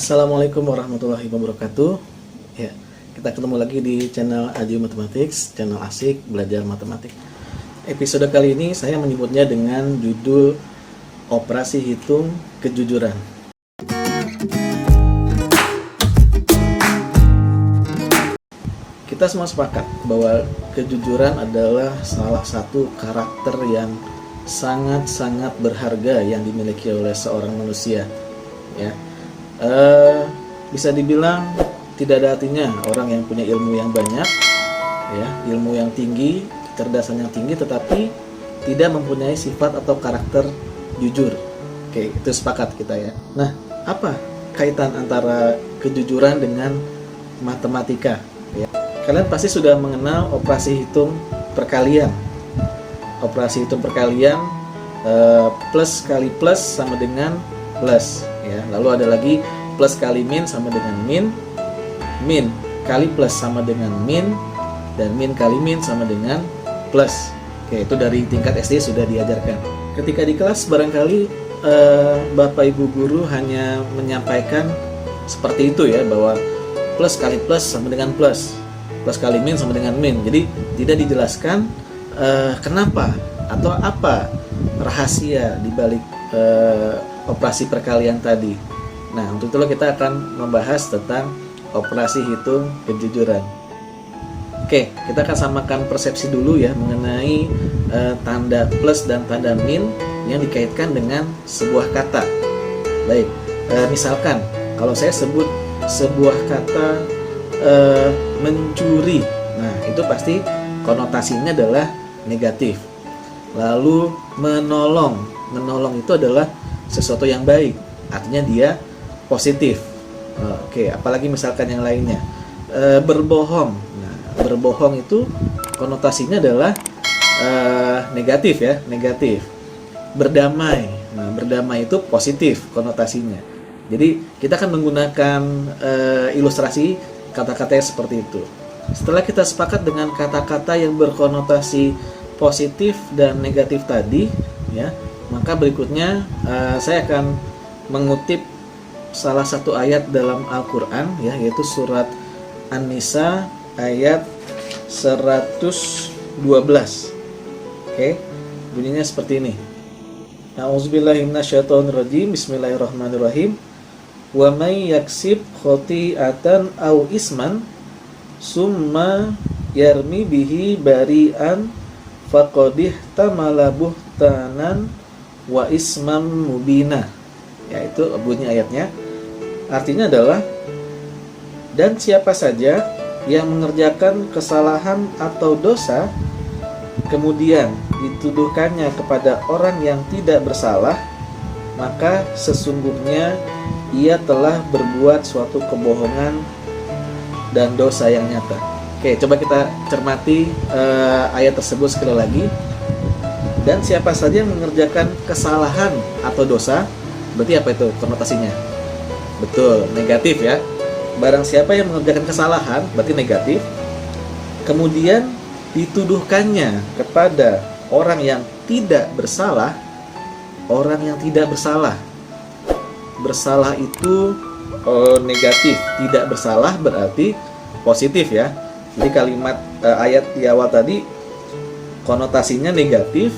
Assalamualaikum warahmatullahi wabarakatuh. Ya, kita ketemu lagi di channel Aju Mathematics, channel asik belajar matematik. Episode kali ini saya menyebutnya dengan judul Operasi Hitung Kejujuran. Kita semua sepakat bahwa kejujuran adalah salah satu karakter yang sangat-sangat berharga yang dimiliki oleh seorang manusia. Ya, bisa dibilang tidak ada artinya orang yang punya ilmu yang banyak, ya, ilmu yang tinggi, kecerdasan yang tinggi, tetapi tidak mempunyai sifat atau karakter jujur. Oke, itu sepakat kita ya. Nah, apa kaitan antara kejujuran dengan matematika? Ya, kalian pasti sudah mengenal operasi hitung perkalian. Operasi hitung perkalian, plus kali plus sama dengan plus. Ya, lalu ada lagi plus kali min sama dengan min, min kali plus sama dengan min, dan min kali min sama dengan plus. Oke, itu dari tingkat SD sudah diajarkan. Ketika di kelas barangkali Bapak Ibu guru hanya menyampaikan seperti itu ya, bahwa plus kali plus sama dengan plus, plus kali min sama dengan min. Jadi tidak dijelaskan kenapa atau apa rahasia dibalik operasi perkalian tadi. Nah, untuk itu kita akan membahas tentang operasi hitung kejujuran. Oke, kita akan samakan persepsi dulu ya mengenai tanda plus dan tanda min yang dikaitkan dengan sebuah kata. Baik, misalkan kalau saya sebut sebuah kata mencuri, nah itu pasti konotasinya adalah negatif. Lalu menolong, menolong itu adalah sesuatu yang baik, artinya dia positif. Oke, apalagi misalkan yang lainnya, berbohong. Nah, berbohong itu konotasinya adalah negatif ya, negatif. Berdamai, nah berdamai itu positif konotasinya. Jadi kita akan menggunakan ilustrasi kata-kata yang seperti itu. Setelah kita sepakat dengan kata-kata yang berkonotasi positif dan negatif tadi, ya, maka berikutnya saya akan mengutip salah satu ayat dalam Al-Quran, ya, yaitu surat An-Nisa ayat 112. Oke, bunyinya seperti ini. A'udzubillahi minasyaitonirrajim. Bismillahirrahmanirrahim. Wa may yaksib khoti'atan aw isman summa yarmi bihi bari'an faqadih tamala buhtanan wa isman mubina. Ya, itu bunyi ayatnya. Artinya adalah, dan siapa saja yang mengerjakan kesalahan atau dosa kemudian dituduhkannya kepada orang yang tidak bersalah, maka sesungguhnya ia telah berbuat suatu kebohongan dan dosa yang nyata. Oke, coba kita cermati ayat tersebut sekali lagi. Dan siapa saja yang mengerjakan kesalahan atau dosa, berarti apa itu konotasinya? Betul, negatif ya. Barang siapa yang mengerjakan kesalahan, berarti negatif. Kemudian dituduhkannya kepada orang yang tidak bersalah, orang yang tidak bersalah. Bersalah itu negatif, tidak bersalah berarti positif ya. Jadi kalimat ayat di awal tadi konotasinya negatif,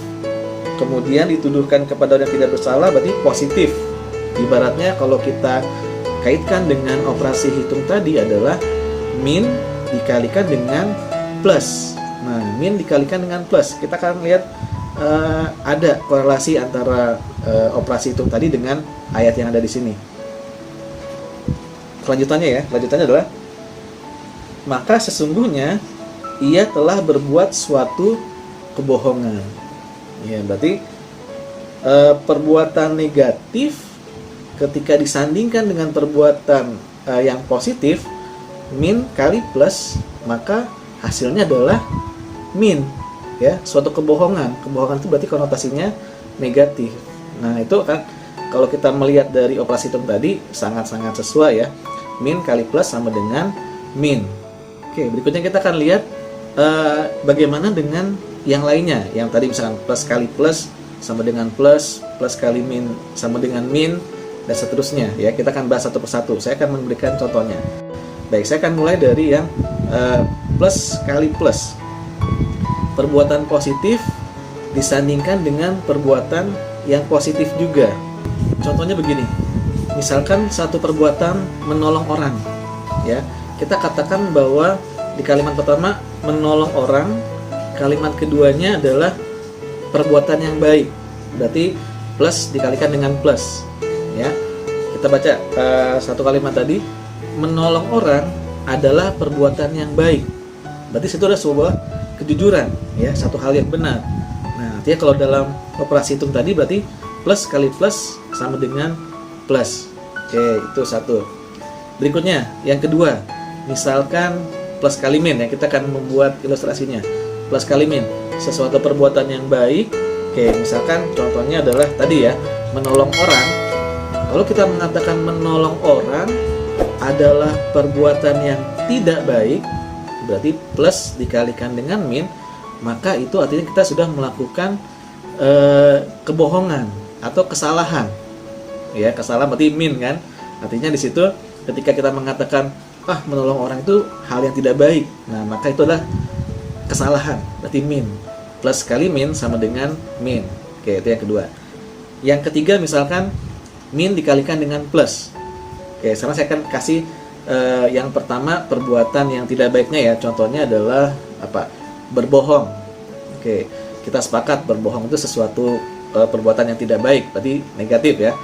kemudian dituduhkan kepada orang yang tidak bersalah berarti positif. Ibaratnya kalau kita kaitkan dengan operasi hitung tadi adalah min dikalikan dengan plus. Nah, min dikalikan dengan plus. Kita akan lihat ada korelasi antara operasi hitung tadi dengan ayat yang ada di sini. Kelanjutannya ya, kelanjutannya adalah maka sesungguhnya ia telah berbuat suatu kebohongan. Ya, berarti perbuatan negatif ketika disandingkan dengan perbuatan yang positif, min kali plus, maka hasilnya adalah min, ya, suatu kebohongan. Kebohongan itu berarti konotasinya negatif. Nah, itu kan kalau kita melihat dari operasi hitung tadi sangat-sangat sesuai ya. Min kali plus sama dengan min. Oke, berikutnya kita akan lihat bagaimana dengan yang lainnya. Yang tadi misalkan plus kali plus sama dengan plus, plus kali min sama dengan min, dan seterusnya ya. Kita akan bahas satu persatu. Saya akan memberikan contohnya. Baik, saya akan mulai dari yang plus kali plus. Perbuatan positif disandingkan dengan perbuatan yang positif juga. Contohnya begini. Misalkan satu perbuatan menolong orang ya. Kita katakan bahwa di kalimat pertama menolong orang, kalimat keduanya adalah perbuatan yang baik. Berarti plus dikalikan dengan plus ya. Kita baca satu kalimat tadi, menolong orang adalah perbuatan yang baik. Berarti situ ada sebuah kejujuran ya, satu hal yang benar. Nah, artinya kalau dalam operasi hitung tadi berarti plus kali plus sama dengan plus. Oke, itu satu. Berikutnya yang kedua, misalkan plus kali min ya, kita akan membuat ilustrasinya. Plus kali min, sesuatu perbuatan yang baik. Oke, misalkan contohnya adalah tadi ya, menolong orang. Kalau kita mengatakan menolong orang adalah perbuatan yang tidak baik, berarti plus dikalikan dengan min, maka itu artinya kita sudah melakukan kebohongan atau kesalahan. Ya, kesalahan berarti min kan? Artinya di situ ketika kita mengatakan menolong orang itu hal yang tidak baik, nah maka itu adalah kesalahan, berarti min. Plus kali min sama dengan min. Oke, itu yang kedua. Yang ketiga misalkan min dikalikan dengan plus. Oke, sekarang saya akan kasih yang pertama perbuatan yang tidak baiknya ya. Contohnya adalah apa? Berbohong. Oke, kita sepakat berbohong itu sesuatu perbuatan yang tidak baik, berarti negatif ya.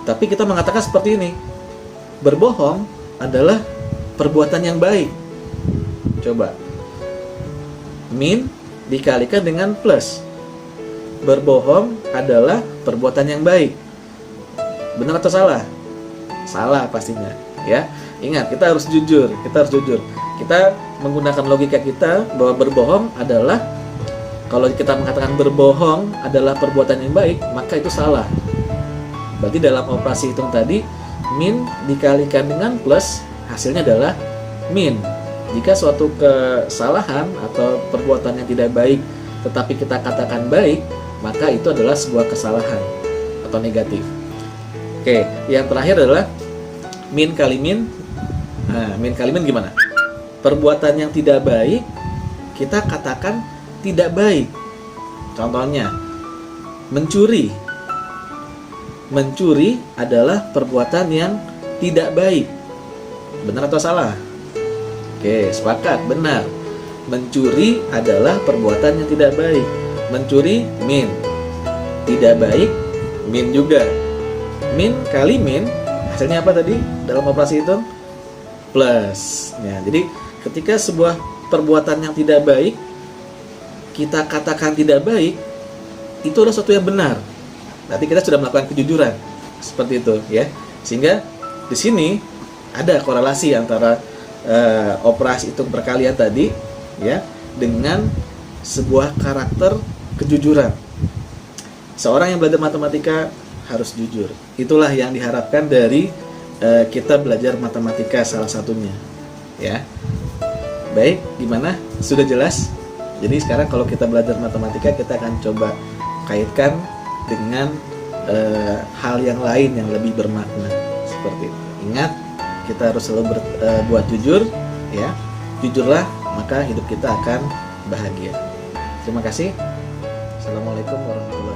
Tapi kita mengatakan seperti ini. Berbohong adalah perbuatan yang baik. Coba. Min dikalikan dengan plus. Berbohong adalah perbuatan yang baik. Benar atau salah? Salah pastinya, ya. Ingat, kita harus jujur, Kita menggunakan logika kita bahwa berbohong adalah, kalau kita mengatakan berbohong adalah perbuatan yang baik, maka itu salah. Berarti dalam operasi hitung tadi, min dikalikan dengan plus, hasilnya adalah min. Jika suatu kesalahan atau perbuatan yang tidak baik tetapi kita katakan baik, maka itu adalah sebuah kesalahan atau negatif. Oke, yang terakhir adalah min kali min. Nah, min kali min gimana? Perbuatan yang tidak baik kita katakan tidak baik. Contohnya, mencuri. Mencuri adalah perbuatan yang tidak baik. Benar atau salah? Oke, sepakat, benar. Mencuri adalah perbuatan yang tidak baik. Mencuri, min. Tidak baik, min juga. Min kali min, hasilnya apa tadi dalam operasi itu? Plus. Ya, jadi ketika sebuah perbuatan yang tidak baik kita katakan tidak baik, itu adalah sesuatu yang benar. Berarti kita sudah melakukan kejujuran. Seperti itu, ya. Sehingga di sini ada korelasi antara operasi hitung perkalian tadi ya dengan sebuah karakter kejujuran. Seorang yang belajar matematika harus jujur. Itulah yang diharapkan dari kita belajar matematika salah satunya ya. Baik, gimana? Sudah jelas? Jadi sekarang kalau kita belajar matematika, kita akan coba kaitkan dengan hal yang lain yang lebih bermakna seperti itu. Ingat, kita harus selalu berbuat jujur ya. Jujurlah, maka hidup kita akan bahagia. Terima kasih. Assalamualaikum warahmatullahi wabarakatuh.